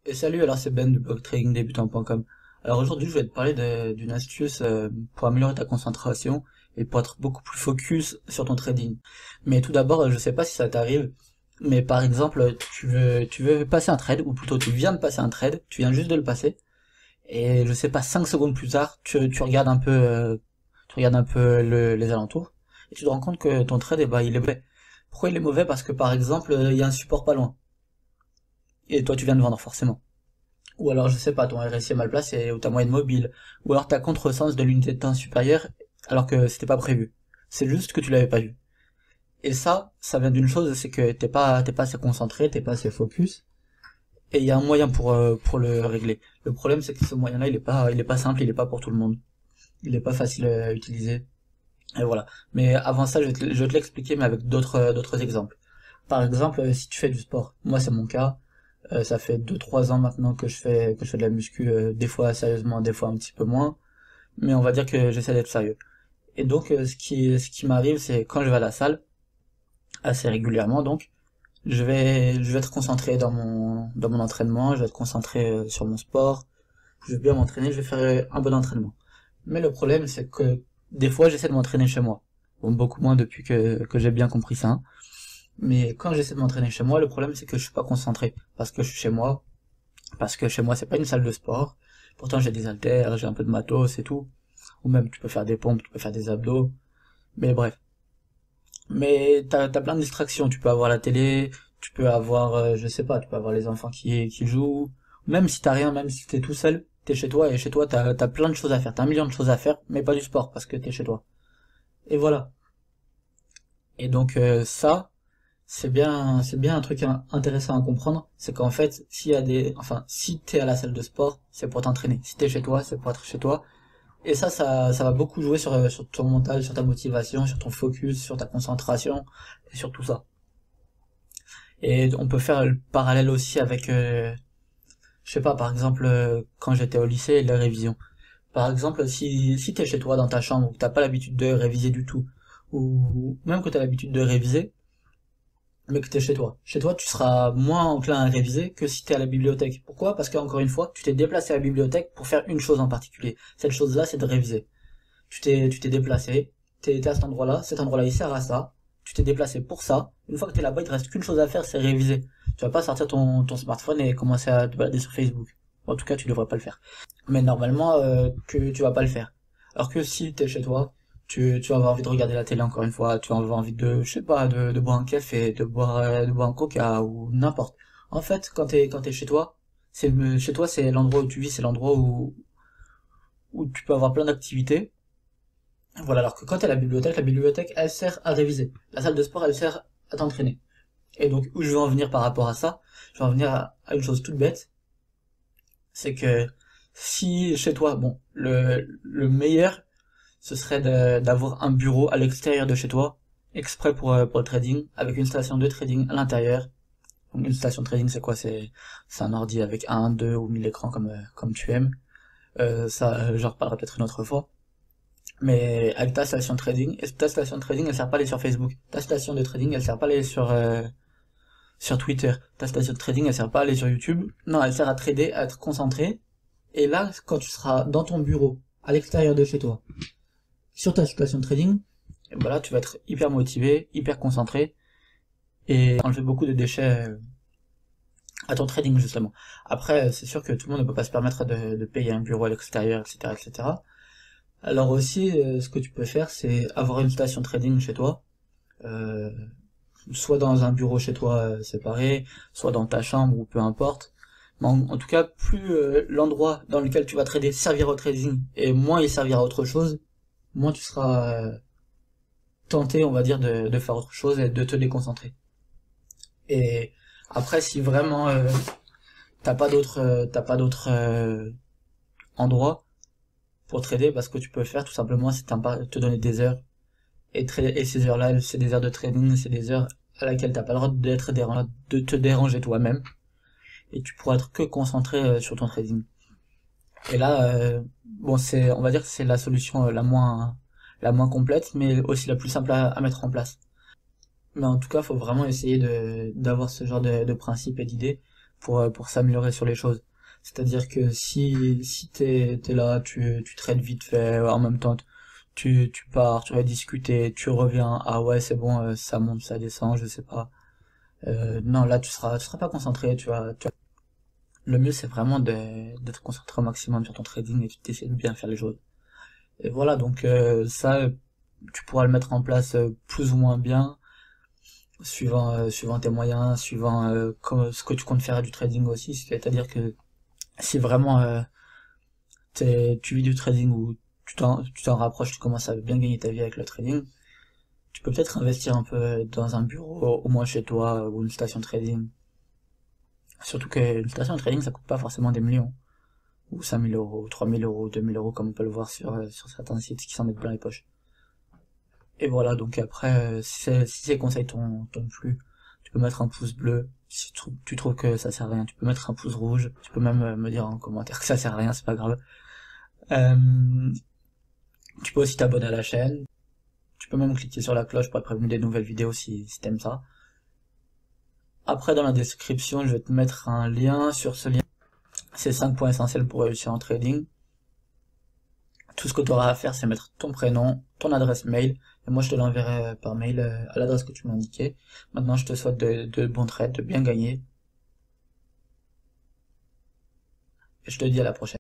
Et salut, alors c'est Ben de blogtradingdebutant.com. Alors aujourd'hui, je vais te parler d'une astuce pour améliorer ta concentration et pour être beaucoup plus focus sur ton trading. Mais tout d'abord, je sais pas si ça t'arrive, mais par exemple, tu veux passer un trade, ou plutôt tu viens de passer un trade, tu viens juste de le passer, et je sais pas, 5 secondes plus tard, tu regardes un peu les alentours, et tu te rends compte que ton trade, eh ben, il est mauvais. Pourquoi il est mauvais? Parce que par exemple, il y a un support pas loin, et toi tu viens de vendre forcément. Ou alors, je sais pas, ton RSI est mal placé, ou ta moyenne mobile, ou alors ta contresens de l'unité de temps supérieure, alors que c'était pas prévu. C'est juste que tu l'avais pas vu. Et ça vient d'une chose, c'est que t'es pas assez concentré, t'es pas assez focus, et il y a un moyen pour le régler. Le problème, c'est que ce moyen-là, il est pas simple, il est pas pour tout le monde. Il est pas facile à utiliser. Et voilà. Mais avant ça, je vais te l'expliquer, mais avec d'autres exemples. Par exemple, si tu fais du sport, moi c'est mon cas, ça fait 2 3 ans maintenant que je fais de la muscu, des fois sérieusement, des fois un petit peu moins, mais on va dire que j'essaie d'être sérieux. Et donc ce qui m'arrive, c'est quand je vais à la salle, assez régulièrement donc, je vais être concentré dans mon entraînement, je vais être concentré sur mon sport, je vais bien m'entraîner, je vais faire un bon entraînement. Mais le problème, c'est que des fois j'essaie de m'entraîner chez moi. Bon, beaucoup moins depuis que j'ai bien compris ça, hein. Mais quand j'essaie de m'entraîner chez moi, le problème c'est que je suis pas concentré. Parce que je suis chez moi, parce que chez moi c'est pas une salle de sport. Pourtant j'ai des haltères, j'ai un peu de matos et tout. Ou même tu peux faire des pompes, tu peux faire des abdos. Mais bref. Mais t'as plein de distractions. Tu peux avoir la télé, tu peux avoir, je sais pas, tu peux avoir les enfants qui jouent. Même si t'as rien, même si t'es tout seul, t'es chez toi et chez toi t'as plein de choses à faire. T'as un million de choses à faire, mais pas du sport parce que t'es chez toi. Et voilà. Et donc c'est bien un truc intéressant à comprendre, c'est qu'en fait, si t'es à la salle de sport, c'est pour t'entraîner. Si t'es chez toi, c'est pour être chez toi. Et ça va beaucoup jouer sur ton mental, sur ta motivation, sur ton focus, sur ta concentration, et sur tout ça. Et on peut faire le parallèle aussi avec, je sais pas, par exemple, quand j'étais au lycée, les révisions. Par exemple, si t'es chez toi dans ta chambre, ou que t'as pas l'habitude de réviser du tout, ou même que t'as l'habitude de réviser, mais que t'es chez toi. Chez toi, tu seras moins enclin à réviser que si t'es à la bibliothèque. Pourquoi? Parce qu'encore une fois, tu t'es déplacé à la bibliothèque pour faire une chose en particulier. Cette chose-là, c'est de réviser. Tu t'es déplacé, t'es à cet endroit-là, il sert à ça. Tu t'es déplacé pour ça. Une fois que t'es là-bas, il te reste qu'une chose à faire, c'est réviser. Tu vas pas sortir ton smartphone et commencer à te balader sur Facebook. En tout cas, tu devrais pas le faire. Mais normalement, que tu vas pas le faire. Alors que si t'es chez toi, tu vas avoir envie de regarder la télé encore une fois, tu vas avoir envie de, je sais pas, de boire un café, de boire un coca ou n'importe. En fait, quand t'es chez toi, c'est l'endroit où tu vis, c'est l'endroit où tu peux avoir plein d'activités. Voilà, alors que quand t'es à la bibliothèque, elle sert à réviser. La salle de sport, elle sert à t'entraîner. Et donc, où je veux en venir par rapport à ça, je vais en venir à une chose toute bête, c'est que si chez toi, bon, le meilleur, ce serait d'avoir un bureau à l'extérieur de chez toi, exprès pour le trading, avec une station de trading à l'intérieur. Donc une station de trading, c'est quoi? C'est un ordi avec un, deux ou 1000 écrans comme tu aimes. Ça, j'en reparlerai peut-être une autre fois. Mais avec ta station de trading, et ta station de trading, elle sert pas à aller sur Facebook. Ta station de trading, elle sert pas à aller sur Twitter. Ta station de trading, elle sert pas à aller sur YouTube. Non, elle sert à trader, à être concentré. Et là, quand tu seras dans ton bureau, à l'extérieur de chez toi, sur ta station de trading, et voilà, tu vas être hyper motivé, hyper concentré, et enlever beaucoup de déchets à ton trading, justement. Après, c'est sûr que tout le monde ne peut pas se permettre de payer un bureau à l'extérieur, etc., etc. Alors aussi, ce que tu peux faire, c'est avoir une station trading chez toi, euh, soit dans un bureau chez toi séparé, soit dans ta chambre ou peu importe. Mais en tout cas, plus l'endroit dans lequel tu vas trader servira au trading et moins il servira à autre chose, moins tu seras tenté, on va dire, de faire autre chose et de te déconcentrer. Et après, si vraiment t'as pas d'autres endroits pour trader, parce que tu peux faire tout simplement, c'est te donner des heures. Et ces heures-là, c'est des heures de trading, c'est des heures à laquelle t'as pas le droit de te déranger toi-même. Et tu pourras être que concentré sur ton trading. Et là, bon, on va dire que c'est la solution la moins complète, mais aussi la plus simple à mettre en place. Mais en tout cas, faut vraiment essayer d'avoir ce genre de principe et d'idées pour s'améliorer sur les choses. C'est-à-dire que si t'es là, tu trades vite fait, en même temps tu pars, tu vas discuter, tu reviens, ah ouais c'est bon, ça monte, ça descend, je sais pas. Non, là tu seras pas concentré, le mieux c'est vraiment d'être concentré au maximum sur ton trading et d'essayer de bien faire les choses. Et voilà, donc ça, tu pourras le mettre en place plus ou moins bien, suivant tes moyens, suivant ce que tu comptes faire du trading aussi. C'est-à-dire que si vraiment tu vis du trading ou tu t'en rapproches, tu commences à bien gagner ta vie avec le trading, tu peux peut-être investir un peu dans un bureau, au moins chez toi, ou une station de trading. Surtout qu'une station de trading, ça coûte pas forcément des millions, ou 5 000 euros, 3 000 euros, 2 000 euros, comme on peut le voir sur certains sites qui s'en mettent plein les poches. Et voilà, donc après, si ces conseils t'ont plu, tu peux mettre un pouce bleu. Si tu trouves que ça sert à rien, tu peux mettre un pouce rouge. Tu peux même me dire en commentaire que ça sert à rien, c'est pas grave. Euh, Tu peux aussi t'abonner à la chaîne. Tu peux même cliquer sur la cloche pour être prévenu des nouvelles vidéos si t'aimes ça. Après, dans la description, je vais te mettre un lien. Sur ce lien, c'est 5 points essentiels pour réussir en trading. Tout ce que tu auras à faire, c'est mettre ton prénom, ton adresse mail, et moi je te l'enverrai par mail à l'adresse que tu m'as indiquée. Maintenant, je te souhaite de bons trades, de bien gagner, et je te dis à la prochaine.